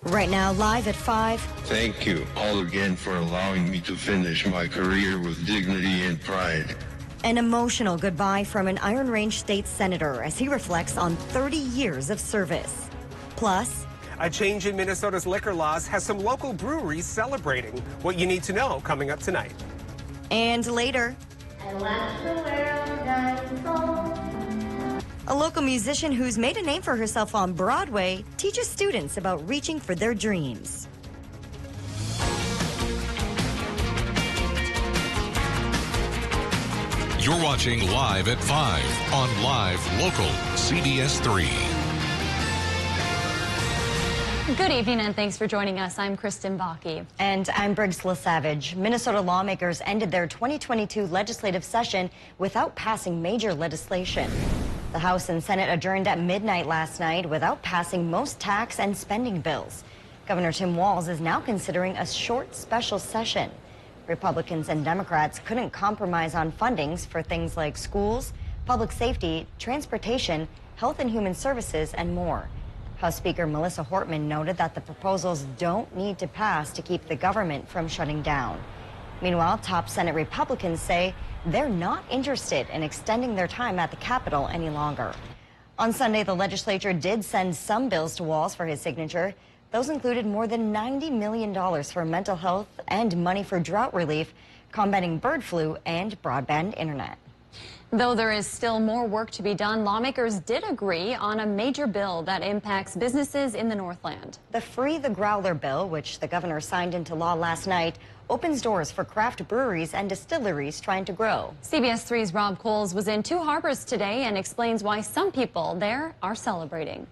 Right now, live at 5. Thank you all again for allowing me to finish my career with dignity and pride. An emotional goodbye from an Iron Range state senator as he reflects on 30 years of service. Plus, a change in Minnesota's liquor laws has some local breweries celebrating. What you need to know coming up tonight. And later, I watch the world unfold. A local musician who's made a name for herself on Broadway teaches students about reaching for their dreams. You're watching Live at 5 on Live Local CBS 3. Good evening and thanks for joining us. I'm Kristen Bakke. And I'm Briggs LaSavage. Minnesota lawmakers ended their 2022 legislative session without passing major legislation. The House and Senate adjourned at midnight last night without passing most tax and spending bills. Governor Tim Walz is now considering a short special session. Republicans and Democrats couldn't compromise on fundings for things like schools, public safety, transportation, health and human services, and more. House Speaker Melissa Hortman noted that the proposals don't need to pass to keep the government from shutting down. Meanwhile, top Senate Republicans say they're not interested in extending their time at the Capitol any longer. On Sunday, the legislature did send some bills to Walz for his signature. Those included more than $90 million for mental health and money for drought relief, combating bird flu, and broadband internet. Though there is still more work to be done, lawmakers did agree on a major bill that impacts businesses in the Northland. The Free the Growler bill, which the governor signed into law last night, opens doors for craft breweries and distilleries trying to grow. CBS 3's Rob Coles was in Two Harbors today and explains why some people there are celebrating.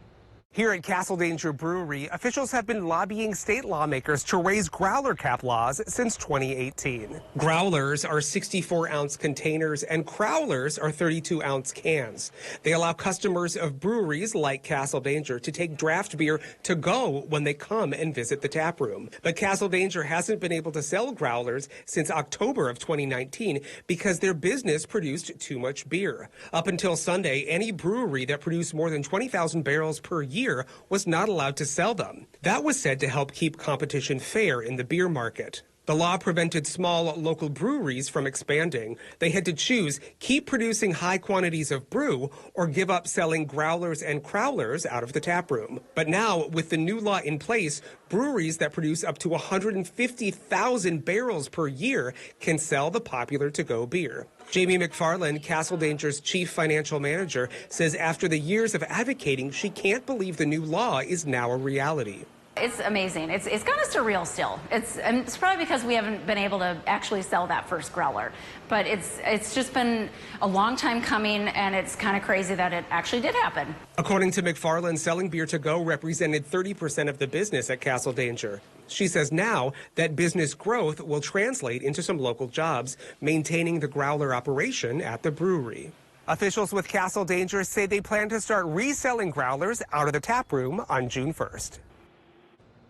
Here at Castle Danger Brewery, officials have been lobbying state lawmakers to raise growler cap laws since 2018. Growlers are 64-ounce containers and crowlers are 32-ounce cans. They allow customers of breweries like Castle Danger to take draft beer to go when they come and visit the tap room. But Castle Danger hasn't been able to sell growlers since October of 2019 because their business produced too much beer. Up until Sunday, any brewery that produced more than 20,000 barrels per year was not allowed to sell them. That was said to help keep competition fair in the beer market. The law prevented small local breweries from expanding. They had to choose keep producing high quantities of brew or give up selling growlers and crowlers out of the tap room. But now, with the new law in place, breweries that produce up to 150,000 barrels per year can sell the popular to-go beer. Jamie McFarland, Castle Danger's chief financial manager, says after the years of advocating, she can't believe the new law is now a reality. It's amazing. It's kind of surreal still. It's probably because we haven't been able to actually sell that first growler. But it's just been a long time coming, and it's kind of crazy that it actually did happen. According to McFarland, selling beer to go represented 30% of the business at Castle Danger. She says now that business growth will translate into some local jobs, maintaining the growler operation at the brewery. Officials with Castle Danger say they plan to start reselling growlers out of the tap room on June 1st.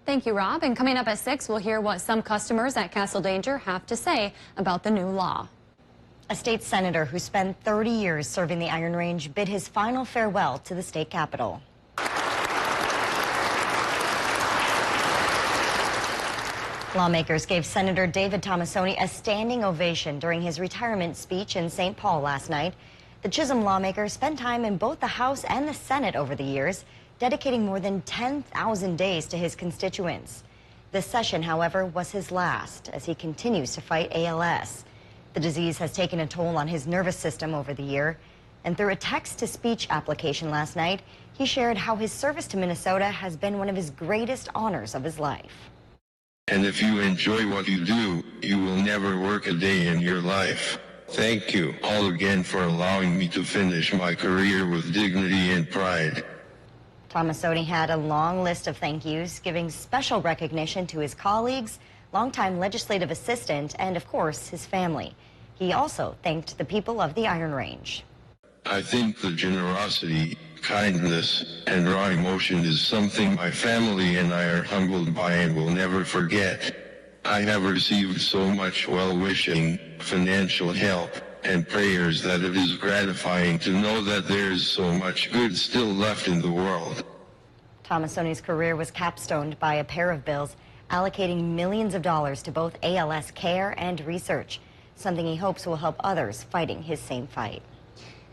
Thank you, Rob. And coming up at 6, we'll hear what some customers at Castle Danger have to say about the new law. A state senator who spent 30 years serving the Iron Range bid his final farewell to the state capitol. Lawmakers gave Senator David Tomassoni a standing ovation during his retirement speech in St. Paul last night. The Chisholm lawmaker spent time in both the House and the Senate over the years, dedicating more than 10,000 days to his constituents. This session, however, was his last as he continues to fight ALS. The disease has taken a toll on his nervous system over the year, and through a text-to-speech application last night, he shared how his service to Minnesota has been one of his greatest honors of his life. And if you enjoy what you do, you will never work a day in your life. Thank you all again for allowing me to finish my career with dignity and pride. Tomassoni had a long list of thank yous, giving special recognition to his colleagues, longtime legislative assistant, and of course, his family. He also thanked the people of the Iron Range. I think the generosity, kindness, and raw emotion is something my family and I are humbled by and will never forget. I have received so much well-wishing, financial help, and prayers that it is gratifying to know that there is so much good still left in the world. Tomassoni's career was capstoned by a pair of bills allocating millions of dollars to both ALS care and research, something he hopes will help others fighting his same fight.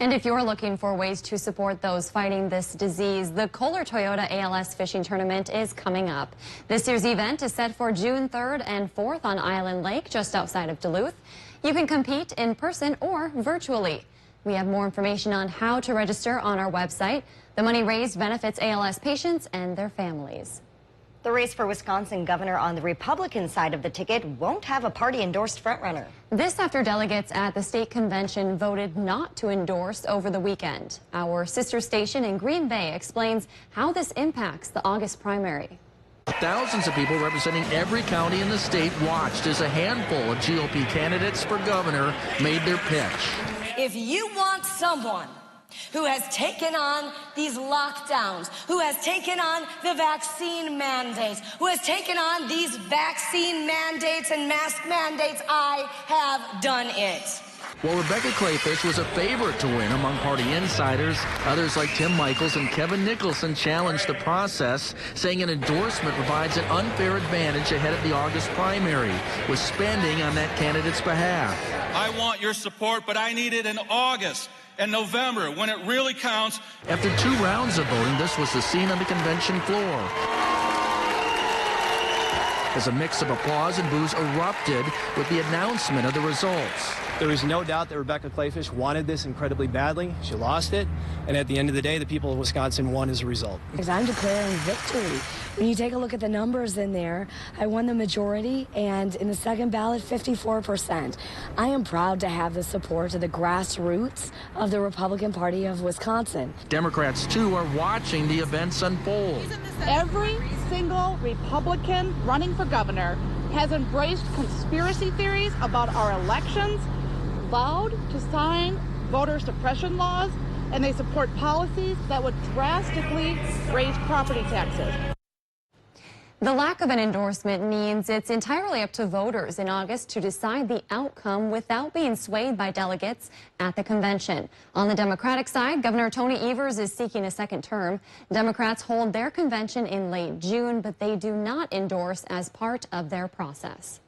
And if you're looking for ways to support those fighting this disease, the Kohler Toyota ALS Fishing Tournament is coming up. This year's event is set for June 3rd and 4th on Island Lake, just outside of Duluth. You can compete in person or virtually. We have more information on how to register on our website. The money raised benefits ALS patients and their families. The race for Wisconsin governor on the Republican side of the ticket won't have a party-endorsed frontrunner. This after delegates at the state convention voted not to endorse over the weekend. Our sister station in Green Bay explains how this impacts the August primary. Thousands of people representing every county in the state watched as a handful of GOP candidates for governor made their pitch. If you want someone who has taken on these lockdowns, who has taken on the vaccine mandates, who has taken on these vaccine mandates and mask mandates, I have done it. While Rebecca Clayfish was a favorite to win among party insiders, others like Tim Michaels and Kevin Nicholson challenged the process, saying an endorsement provides an unfair advantage ahead of the August primary, with spending on that candidate's behalf. I want your support, but I need it in August and November, when it really counts. After 2 rounds of voting, this was the scene on the convention floor, as a mix of applause and boos erupted with the announcement of the results. There is no doubt that Rebecca Clayfish wanted this incredibly badly. She lost it, and at the end of the day, the people of Wisconsin won as a result. I'm declaring victory. When you take a look at the numbers in there, I won the majority, and in the second ballot, 54%. I am proud to have the support of the grassroots of the Republican Party of Wisconsin. Democrats, too, are watching the events unfold. Every single Republican running for governor has embraced conspiracy theories about our elections, vowed to sign voter suppression laws, and they support policies that would drastically raise property taxes. The lack of an endorsement means it's entirely up to voters in August to decide the outcome without being swayed by delegates at the convention. On the Democratic side, Governor Tony Evers is seeking a second term. Democrats hold their convention in late June, but they do not endorse as part of their process.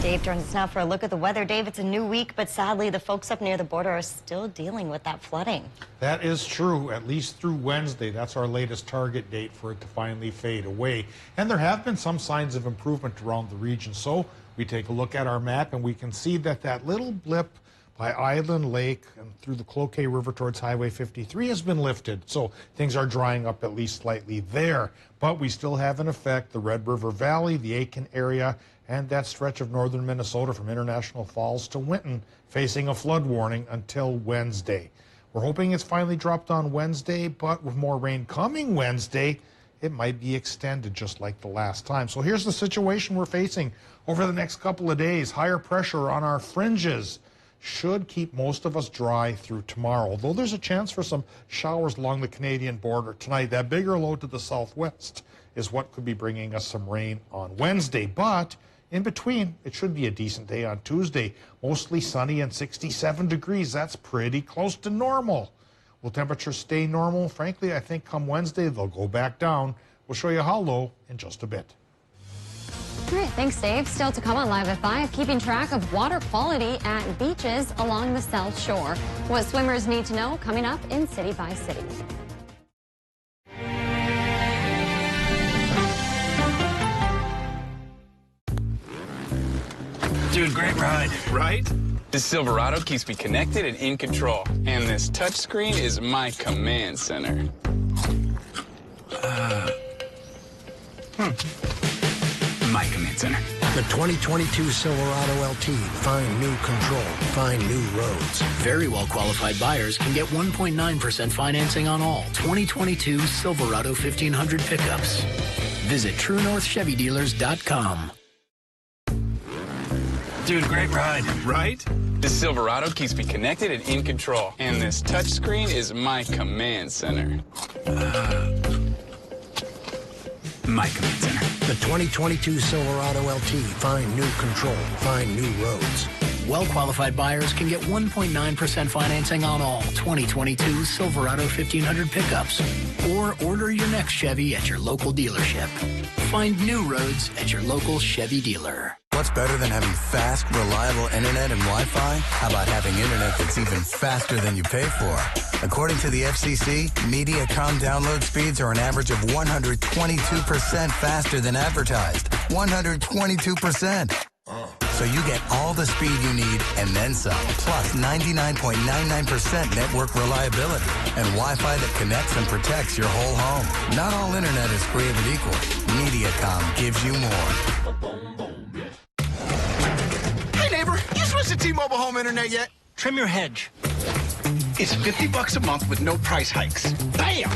Dave joins us now for a look at the weather. Dave, it's a new week, but sadly the folks up near the border are still dealing with that flooding. That is true, at least through Wednesday. That's our latest target date for it to finally fade away. And there have been some signs of improvement around the region. So we take a look at our map and we can see that that little blip by Island Lake and through the Cloquet River towards Highway 53 has been lifted. So things are drying up at least slightly there. But we still have in effect the Red River Valley, the Aiken area, and that stretch of northern Minnesota from International Falls to Winton facing a flood warning until Wednesday. We're hoping it's finally dropped on Wednesday, but with more rain coming Wednesday, it might be extended just like the last time. So here's the situation we're facing over the next couple of days. Higher pressure on our fringes should keep most of us dry through tomorrow, although there's a chance for some showers along the Canadian border tonight. That bigger low to the southwest is what could be bringing us some rain on Wednesday, but in between, it should be a decent day on Tuesday. Mostly sunny and 67 degrees. That's pretty close to normal. Will temperatures stay normal? Frankly, I think come Wednesday, they'll go back down. We'll show you how low in just a bit. All right, thanks, Dave. Still to come on Live at 5, keeping track of water quality at beaches along the South Shore. What swimmers need to know coming up in City by City. Dude, great ride, right? This Silverado keeps me connected and in control. And this touchscreen is my command center. My command center. The 2022 Silverado LT. Find new control. Find new roads. Very well qualified buyers can get 1.9% financing on all 2022 Silverado 1500 pickups. Visit TrueNorthChevyDealers.com. Dude, great ride, right? This Silverado keeps me connected and in control. And this touchscreen is my command center. My command center. The 2022 Silverado LT. Find new control. Find new roads. well-qualified buyers can get 1.9% financing on all 2022 Silverado 1500 pickups. Or order your next Chevy at your local dealership. Find new roads at your local Chevy dealer. What's better than having fast, reliable internet and Wi-Fi? How about having internet that's even faster than you pay for? According to the FCC, Mediacom download speeds are an average of 122% faster than advertised. 122%. So you get all the speed you need and then some. Plus 99.99% network reliability and Wi-Fi that connects and protects your whole home. Not all internet is created equal. Mediacom gives you more. Hey neighbor, you switched to T-Mobile home internet yet? Trim your hedge. It's $50 a month with no price hikes. Bam!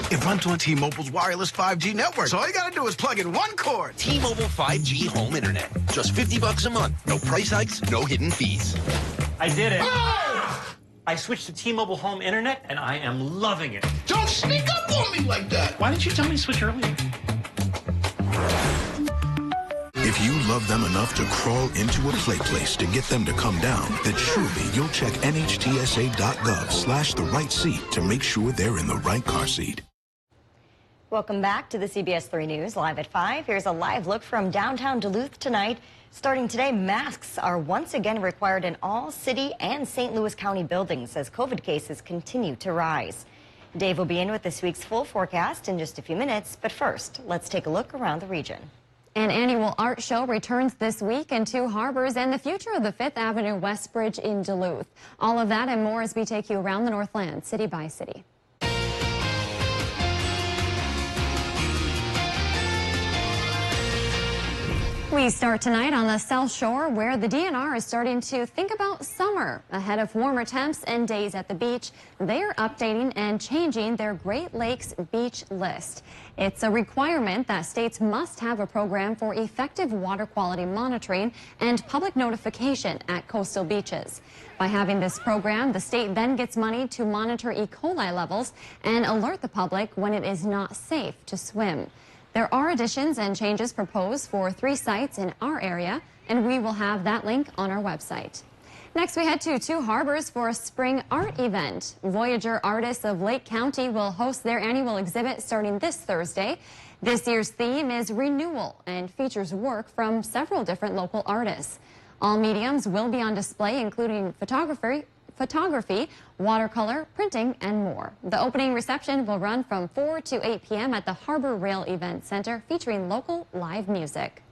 It runs on T-Mobile's wireless 5G network. So all you gotta do is plug in one cord. T-Mobile 5G home internet. Just $50 a month. No price hikes, no hidden fees. I did it. Ah! I switched to T-Mobile home internet and I am loving it. Don't sneak up on me like that. Why didn't you tell me to switch earlier? If you love them enough to crawl into a play place to get them to come down, then surely you'll check NHTSA.gov/the right seat to make sure they're in the right car seat. Welcome back to the CBS 3 News, live at 5. Here's a live look from downtown Duluth tonight. Starting today, masks are once again required in all city and St. Louis County buildings as COVID cases continue to rise. Dave will be in with this week's full forecast in just a few minutes, but first, let's take a look around the region. An annual art show returns this week in Two Harbors and the future of the 5th Avenue West Bridge in Duluth. All of that and more as we take you around the Northland, city by city. We start tonight on the South Shore, where the DNR is starting to think about summer. Ahead of warmer temps and days at the beach, they are updating and changing their Great Lakes beach list. It's a requirement that states must have a program for effective water quality monitoring and public notification at coastal beaches. By having this program, the state then gets money to monitor E. coli levels and alert the public when it is not safe to swim. There are additions and changes proposed for 3 sites in our area, and we will have that link on our website. Next, we head to Two Harbors for a spring art event. Voyager Artists of Lake County will host their annual exhibit starting this Thursday. This year's theme is renewal and features work from several different local artists. All mediums will be on display, including photography, watercolor, printing, and more. The opening reception will run from 4 to 8 p.m. at the Harbor Rail Event Center, featuring local live music.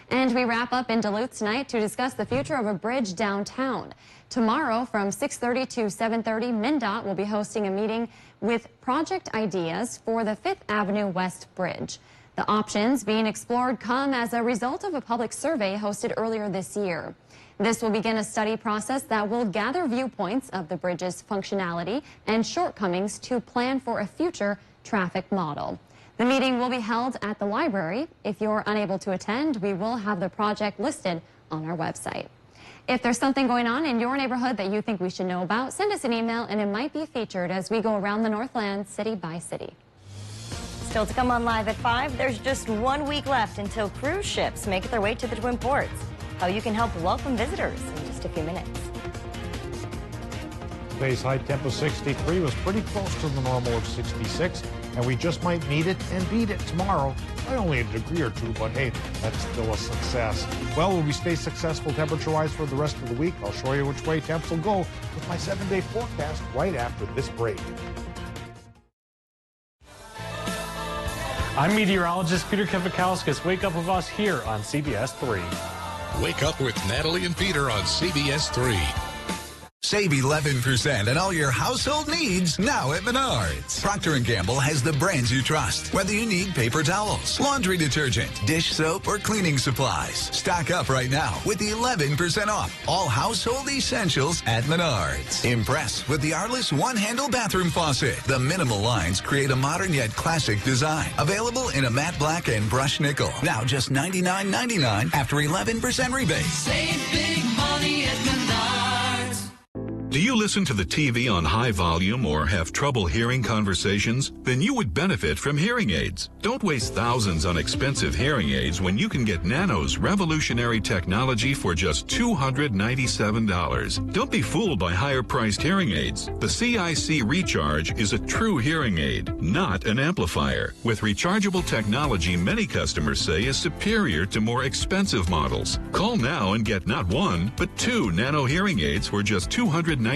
And we wrap up in Duluth tonight to discuss the future of a bridge downtown. Tomorrow from 6:30 to 7:30, MnDOT will be hosting a meeting with project ideas for the 5th Avenue West Bridge. The options being explored come as a result of a public survey hosted earlier this year. This will begin a study process that will gather viewpoints of the bridge's functionality and shortcomings to plan for a future traffic model. The meeting will be held at the library. If you're unable to attend, we will have the project listed on our website. If there's something going on in your neighborhood that you think we should know about, send us an email and it might be featured as we go around the Northland city by city. Still to come on Live at 5, there's just 1 week left until cruise ships make their way to the Twin Ports. How you can help welcome visitors in just a few minutes. Today's high temp of 63 was pretty close to the normal of 66, and we just might meet it and beat it tomorrow by only a degree or 2, but hey, that's still a success. Well, will we stay successful temperature-wise for the rest of the week? I'll show you which way temps will go with my 7-day forecast right after this break. I'm meteorologist Peter Kevikauskas. Wake up with us here on CBS 3. Wake up with Natalie and Peter on CBS 3. Save 11% on all your household needs now at Menards. Procter & Gamble has the brands you trust. Whether you need paper towels, laundry detergent, dish soap, or cleaning supplies. Stock up right now with the 11% off all household essentials at Menards. Impress with the Arliss one-handle bathroom faucet. The minimal lines create a modern yet classic design. Available in a matte black and brushed nickel. Now just $99.99 after 11% rebate. Save big money at Menards. Do you listen to the TV on high volume or have trouble hearing conversations? Then you would benefit from hearing aids. Don't waste thousands on expensive hearing aids when you can get Nano's revolutionary technology for just $297. Don't be fooled by higher-priced hearing aids. The CIC Recharge is a true hearing aid, not an amplifier. With rechargeable technology, many customers say is superior to more expensive models. Call now and get not one, but 2 Nano hearing aids for just $297.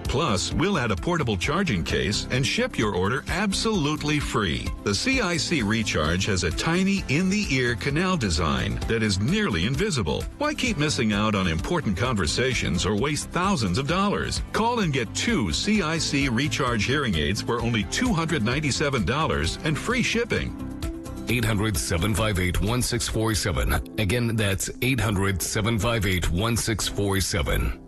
Plus, we'll add a portable charging case and ship your order absolutely free. The CIC Recharge has a tiny in-the-ear canal design that is nearly invisible. Why keep missing out on important conversations or waste thousands of dollars? Call and get 2 CIC Recharge hearing aids for only $297 and free shipping. 800-758-1647. Again, that's 800-758-1647.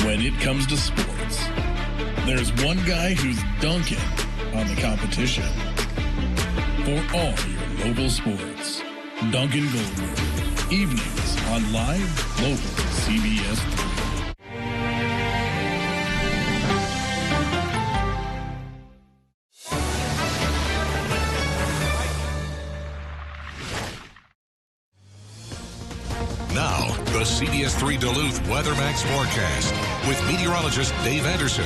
When it comes to sports, there's one guy who's dunking on the competition. For all your local sports, Duncan Goldberg, evenings on Live Local CBS 3. Now, the CBS 3 Duluth WeatherMax forecast with meteorologist Dave Anderson.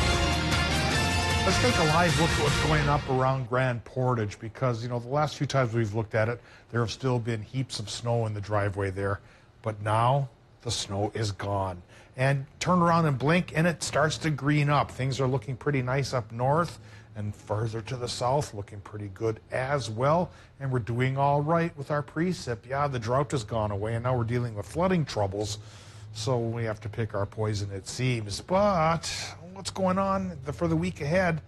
Let's take a live look at what's going up around Grand Portage because, the last few times we've looked at it, there have still been heaps of snow in the driveway there. But now the snow is gone. And turn around and blink and it starts to green up. Things are looking pretty nice up north and further to the south, looking pretty good as well. And we're doing all right with our precip. Yeah, the drought has gone away and now we're dealing with flooding troubles. So we have to pick our poison, it seems. But what's going on for the week ahead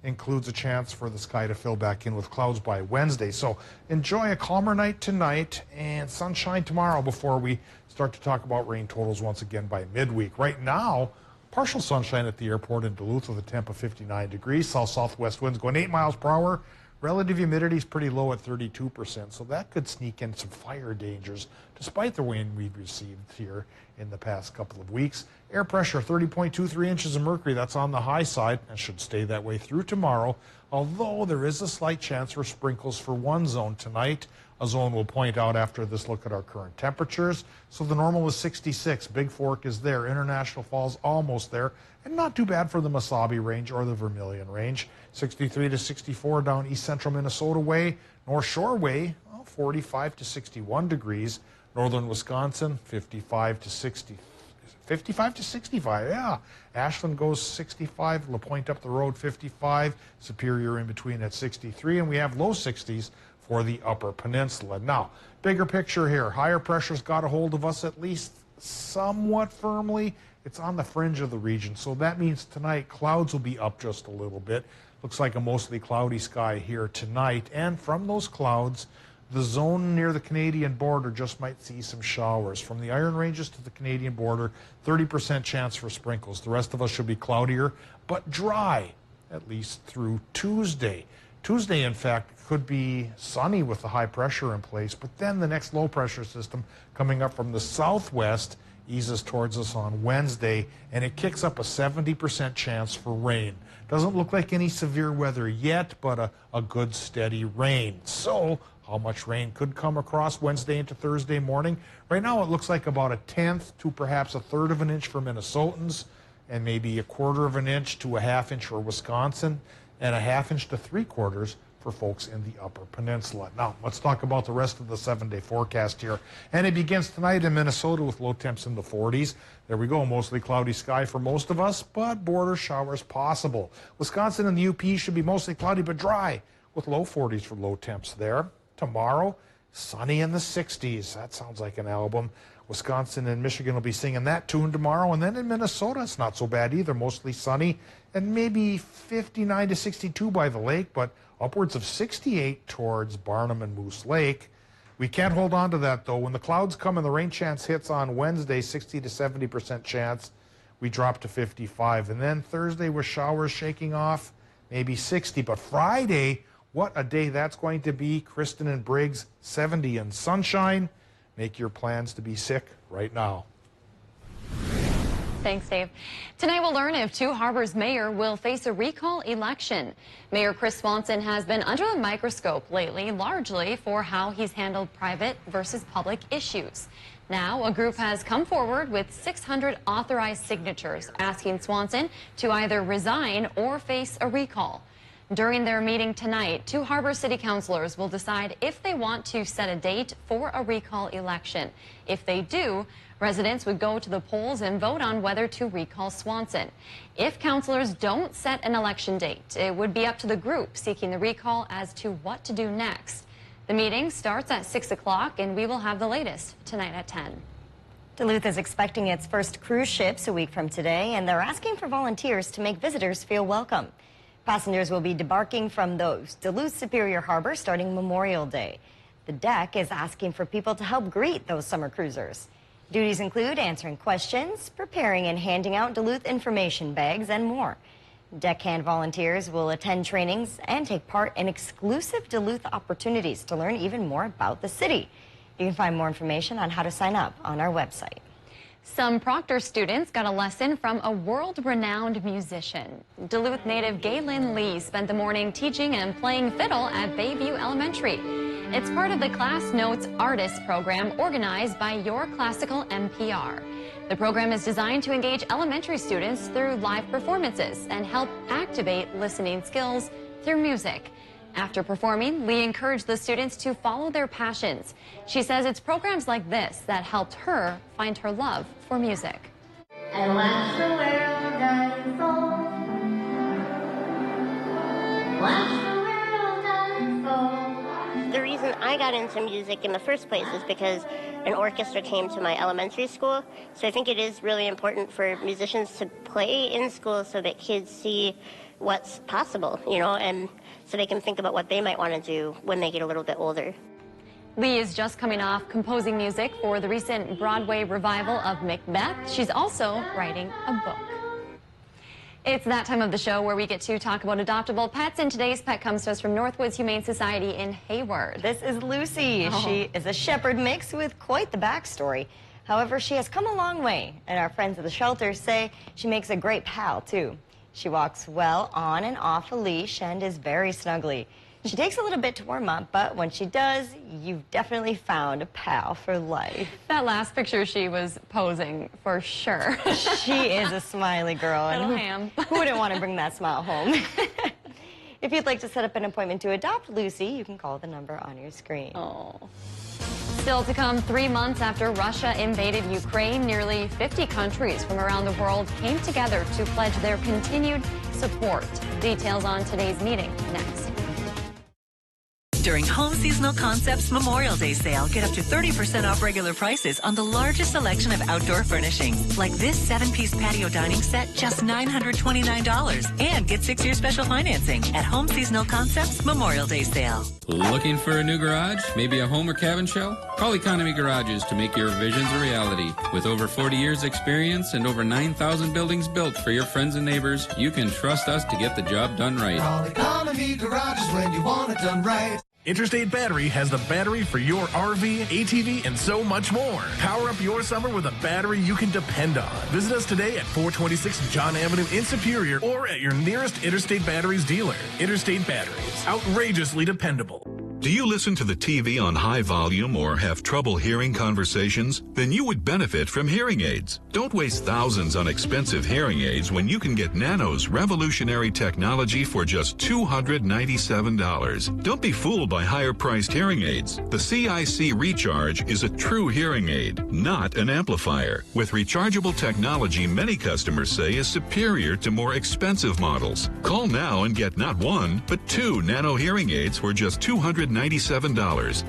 includes a chance for the sky to fill back in with clouds by Wednesday. So enjoy a calmer night tonight and sunshine tomorrow before we start to talk about rain totals once again by midweek. Right now, partial sunshine at the airport in Duluth with a temp of 59 degrees. South-southwest winds going 8 miles per hour. Relative humidity is pretty low at 32%, so that could sneak in some fire dangers despite the rain we've received here in the past couple of weeks. Air pressure 30.23 inches of mercury. That's on the high side and should stay that way through tomorrow, although there is a slight chance for sprinkles for one zone tonight. A zone we'll point out after this look at our current temperatures. So the normal is 66. Big Fork is there. International Falls almost there. And not too bad for the Mesabi range or the Vermilion range. 63 to 64 down east central Minnesota way. North Shore way, 45 to 61 degrees. Northern Wisconsin, 55 to 60. 55 to 65, yeah. Ashland goes 65. La Pointe up the road, 55. Superior in between at 63. And we have low 60s for the Upper Peninsula. Now, bigger picture here. Higher pressure's got a hold of us at least somewhat firmly. It's on the fringe of the region, so that means tonight clouds will be up just a little bit. Looks like a mostly cloudy sky here tonight. And from those clouds, the zone near the Canadian border just might see some showers. From the Iron Ranges to the Canadian border, 30% chance for sprinkles. The rest of us should be cloudier, but dry, at least through Tuesday. Tuesday, in fact, could be sunny with the high pressure in place, but then the next low pressure system coming up from the southwest eases towards us on Wednesday, and it kicks up a 70% chance for rain. Doesn't look like any severe weather yet, but a good steady rain. So how much rain could come across Wednesday into Thursday morning? Right now it looks like about 1/10 to perhaps 1/3 of an inch for Minnesotans, and maybe 1/4 of an inch to 1/2 inch for Wisconsin, and 1/2 inch to 3/4 for folks in the Upper Peninsula. Now, let's talk about the rest of the 7-day forecast here. And it begins tonight in Minnesota with low temps in the 40s. There we go, mostly cloudy sky for most of us, but border showers possible. Wisconsin and the UP should be mostly cloudy but dry with low 40s for low temps there. Tomorrow, sunny in the 60s. That sounds like an album. Wisconsin and Michigan will be singing that tune tomorrow. And then in Minnesota, it's not so bad either. Mostly sunny and maybe 59 to 62 by the lake, but upwards of 68 towards Barnum and Moose Lake. We can't hold on to that, though. When the clouds come and the rain chance hits on Wednesday, 60 to 70% chance, we drop to 55. And then Thursday with showers shaking off, maybe 60. But Friday, what a day that's going to be. Kristen and Briggs, 70 and sunshine. Make your plans to be sick right now. Thanks, Dave. Tonight we'll learn if Two Harbors mayor will face a recall election. Mayor Chris Swanson has been under the microscope lately, largely for how he's handled private versus public issues. Now, a group has come forward with 600 authorized signatures asking Swanson to either resign or face a recall. During their meeting tonight, Two Harbors city councilors will decide if they want to set a date for a recall election. If they do, residents would go to the polls and vote on whether to recall Swanson. If councilors don't set an election date, it would be up to the group seeking the recall as to what to do next. The meeting starts at 6 o'clock, and we will have the latest tonight at 10. Duluth is expecting its first cruise ships a week from today, and they're asking for volunteers to make visitors feel welcome. Passengers will be debarking from those Duluth Superior Harbor starting Memorial Day. The deck is asking for people to help greet those summer cruisers. Duties include answering questions, preparing and handing out Duluth information bags, and more. Deckhand volunteers will attend trainings and take part in exclusive Duluth opportunities to learn even more about the city. You can find more information on how to sign up on our website. Some Proctor students got a lesson from a world-renowned musician. Duluth native Galen Lee spent the morning teaching and playing fiddle at Bayview Elementary. It's part of the Class Notes Artist program organized by Your Classical NPR. The program is designed to engage elementary students through live performances and help activate listening skills through music. After performing, Lee encouraged the students to follow their passions. She says it's programs like this that helped her find her love for music. And watch the world unfold. Watch the world unfold. The reason I got into music in the first place is because an orchestra came to my elementary school. So I think it is really important for musicians to play in school so that kids see what's possible, you know, and so they can think about what they might want to do when they get a little bit older. Lee is just coming off composing music for the recent Broadway revival of Macbeth. She's also writing a book. It's that time of the show where we get to talk about adoptable pets, and today's pet comes to us from Northwoods Humane Society in Hayward. This is Lucy. Oh. She is a shepherd mix with quite the backstory. However, she has come a long way, and our friends at the shelter say she makes a great pal, too. She walks well on and off a leash and is very snuggly. She takes a little bit to warm up, but when she does, you've definitely found a pal for life. That last picture, she was posing for sure. She is a smiley girl, and who wouldn't want to bring that smile home? If you'd like to set up an appointment to adopt Lucy, you can call the number on your screen. Oh. Still to come, 3 months after Russia invaded Ukraine, nearly 50 countries from around the world came together to pledge their continued support. Details on today's meeting next. During Home Seasonal Concepts Memorial Day sale, get up to 30% off regular prices on the largest selection of outdoor furnishings. Like this 7-piece patio dining set, just $929. And get 6-year special financing at Home Seasonal Concepts Memorial Day sale. Looking for a new garage? Maybe a home or cabin shell? Call Economy Garages to make your visions a reality. With over 40 years experience and over 9,000 buildings built for your friends and neighbors, you can trust us to get the job done right. Call Economy Garages when you want it done right. Interstate Battery has the battery for your RV, ATV, and so much more. Power up your summer with a battery you can depend on. Visit us today at 426 John Avenue in Superior or at your nearest Interstate Batteries dealer. Interstate Batteries, outrageously dependable. Do you listen to the TV on high volume or have trouble hearing conversations? Then you would benefit from hearing aids. Don't waste thousands on expensive hearing aids when you can get Nano's revolutionary technology for just $297. Don't be fooled by higher-priced hearing aids. The CIC Recharge is a true hearing aid, not an amplifier. With rechargeable technology, many customers say is superior to more expensive models. Call now and get not one, but 2 Nano hearing aids for just $297.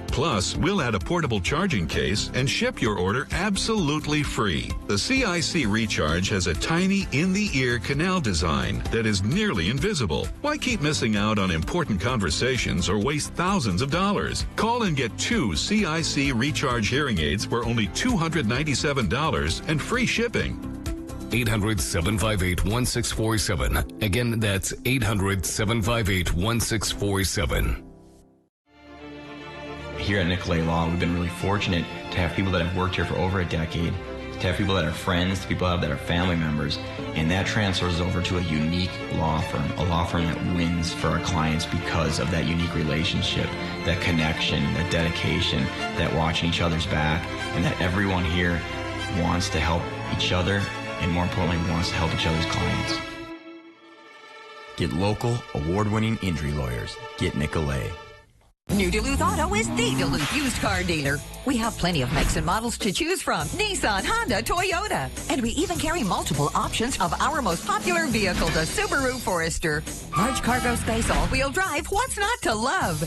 Plus, we'll add a portable charging case and ship your order absolutely free. The CIC Recharge has a tiny in-the-ear canal design that is nearly invisible. Why keep missing out on important conversations or waste thousands of dollars? Call and get 2 CIC Recharge hearing aids for only $297 and free shipping. 800-758-1647. Again, that's 800-758-1647. Here at Nicolay Law, we've been really fortunate to have people that have worked here for over a decade, to have people that are friends, to people that are family members, and that transfers over to a unique law firm, a law firm that wins for our clients because of that unique relationship, that connection, that dedication, that watching each other's back, and that everyone here wants to help each other, and more importantly, wants to help each other's clients. Get local, award-winning injury lawyers. Get Nicolay. New Duluth Auto is the Duluth used car dealer. We have plenty of makes and models to choose from. Nissan, Honda, Toyota. And we even carry multiple options of our most popular vehicle, the Subaru Forester. Large cargo space, all-wheel drive. What's not to love?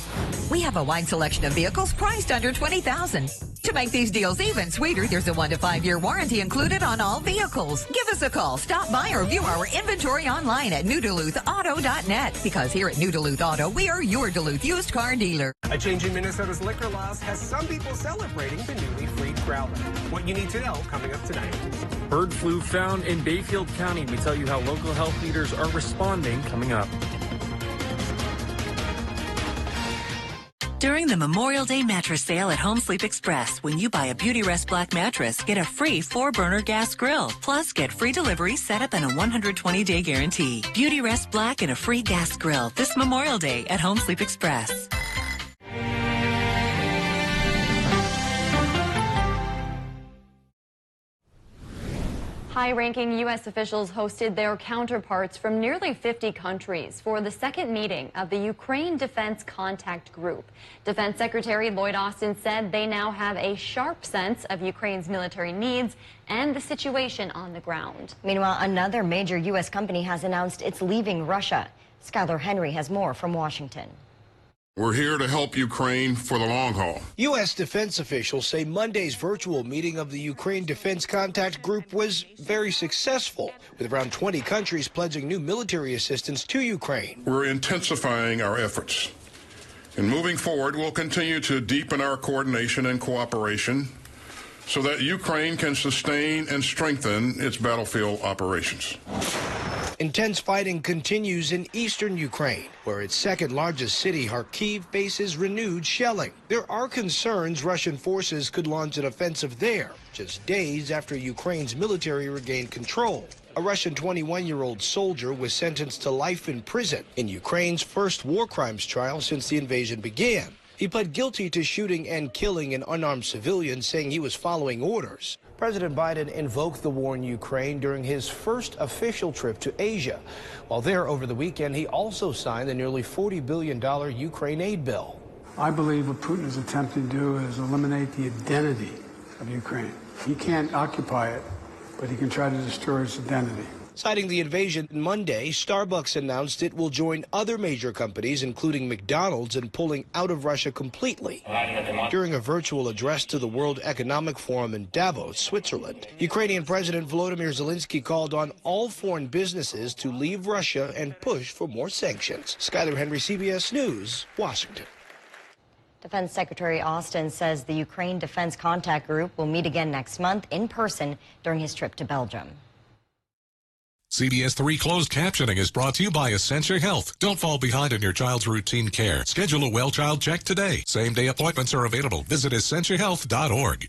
We have a wide selection of vehicles priced under $20,000. To make these deals even sweeter, there's a 1 to 5 year warranty included on all vehicles. Give us a call, stop by, or view our inventory online at newduluthauto.net. Because here at New Duluth Auto, we are your Duluth used car dealer. A change in Minnesota's liquor laws has some people celebrating the newly freed growler. What you need to know coming up tonight. Bird flu found in Bayfield County. We tell you how local health leaders are responding coming up. During the Memorial Day mattress sale at Home Sleep Express, when you buy a Beauty Rest Black mattress, get a free 4-burner gas grill. Plus, get free delivery, setup, and a 120-day guarantee. Beauty Rest Black and a free gas grill this Memorial Day at Home Sleep Express. High-ranking U.S. officials hosted their counterparts from nearly 50 countries for the second meeting of the Ukraine Defense Contact Group. Defense Secretary Lloyd Austin said they now have a sharp sense of Ukraine's military needs and the situation on the ground. Meanwhile, another major U.S. company has announced it's leaving Russia. Skylar Henry has more from Washington. We're here to help Ukraine for the long haul. U.S. defense officials say Monday's virtual meeting of the Ukraine Defense Contact Group was very successful, with around 20 countries pledging new military assistance to Ukraine. We're intensifying our efforts. And moving forward, we'll continue to deepen our coordination and cooperation so that Ukraine can sustain and strengthen its battlefield operations. Intense fighting continues in eastern Ukraine, where its second-largest city, Kharkiv, faces renewed shelling. There are concerns Russian forces could launch an offensive there, just days after Ukraine's military regained control. A Russian 21-year-old soldier was sentenced to life in prison in Ukraine's first war crimes trial since the invasion began. He pled guilty to shooting and killing an unarmed civilian, saying he was following orders. President Biden invoked the war in Ukraine during his first official trip to Asia. While there over the weekend, he also signed the nearly $40 billion Ukraine aid bill. I believe what Putin is attempting to do is eliminate the identity of Ukraine. He can't occupy it, but he can try to destroy its identity. Citing the invasion Monday, Starbucks announced it will join other major companies, including McDonald's, in pulling out of Russia completely. During a virtual address to the World Economic Forum in Davos, Switzerland, Ukrainian President Volodymyr Zelensky called on all foreign businesses to leave Russia and push for more sanctions. Skylar Henry, CBS News, Washington. Defense Secretary Austin says the Ukraine Defense Contact Group will meet again next month in person during his trip to Belgium. CBS 3 closed captioning is brought to you by Essentia Health. Don't fall behind in your child's routine care. Schedule a well child check today. Same-day appointments are available. Visit EssentiaHealth.org.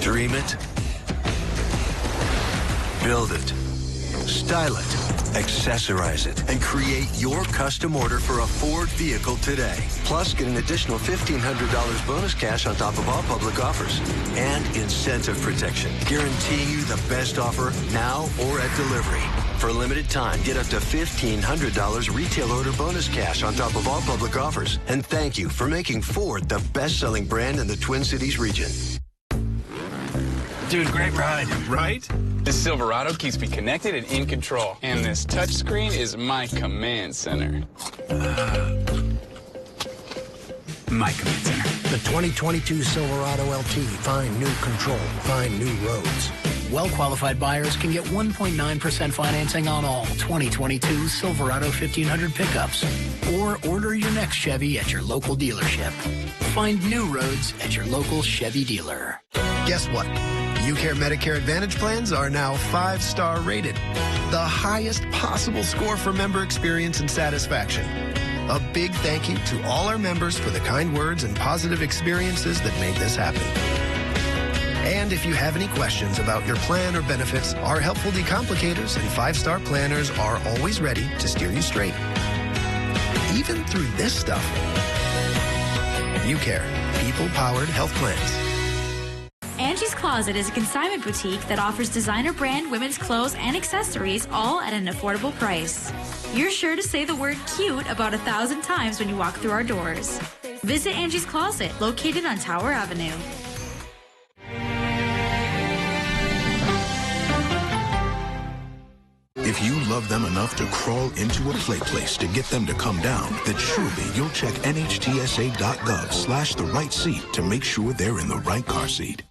Dream it. Build it. Style it. Accessorize it. And create your custom order for a Ford vehicle today. Plus, get an additional $1,500 bonus cash on top of all public offers. And incentive protection, guaranteeing you the best offer now or at delivery. For a limited time, get up to $1,500 retail order bonus cash on top of all public offers. And thank you for making Ford the best-selling brand in the Twin Cities region. Dude, great ride, right? This Silverado keeps me connected and in control. And this touchscreen is my command center. My command center. The 2022 Silverado LT. Find new control. Find new roads. Well-qualified buyers can get 1.9% financing on all 2022 Silverado 1500 pickups. Or order your next Chevy at your local dealership. Find new roads at your local Chevy dealer. Guess what? UCare Medicare Advantage plans are now 5-star rated, the highest possible score for member experience and satisfaction. A big thank you to all our members for the kind words and positive experiences that made this happen. And if you have any questions about your plan or benefits, our helpful decomplicators and 5-star planners are always ready to steer you straight. Even through this stuff. UCare, people-powered health plans. Angie's Closet is a consignment boutique that offers designer brand women's clothes and accessories all at an affordable price. You're sure to say the word cute about 1,000 times when you walk through our doors. Visit Angie's Closet, located on Tower Avenue. If you love them enough to crawl into a play place to get them to come down, then surely you'll check nhtsa.gov/the right seat to make sure they're in the right car seat.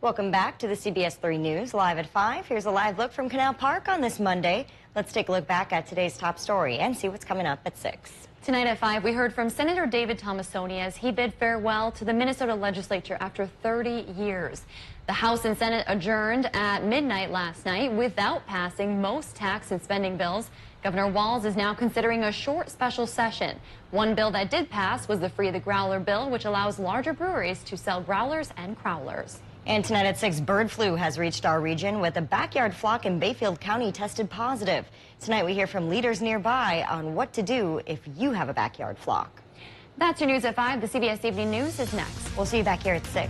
Welcome back to the CBS 3 News, live at 5. Here's a live look from Canal Park on this Monday. Let's take a look back at today's top story and see what's coming up at 6. Tonight at 5, we heard from Senator David Tomassoni as he bid farewell to the Minnesota legislature after 30 years. The House and Senate adjourned at midnight last night without passing most tax and spending bills. Governor Walz is now considering a short special session. One bill that did pass was the Free the Growler bill, which allows larger breweries to sell growlers and crowlers. And tonight at 6, bird flu has reached our region with a backyard flock in Bayfield County tested positive. Tonight we hear from leaders nearby on what to do if you have a backyard flock. That's your news at 5. The CBS Evening News is next. We'll see you back here at 6.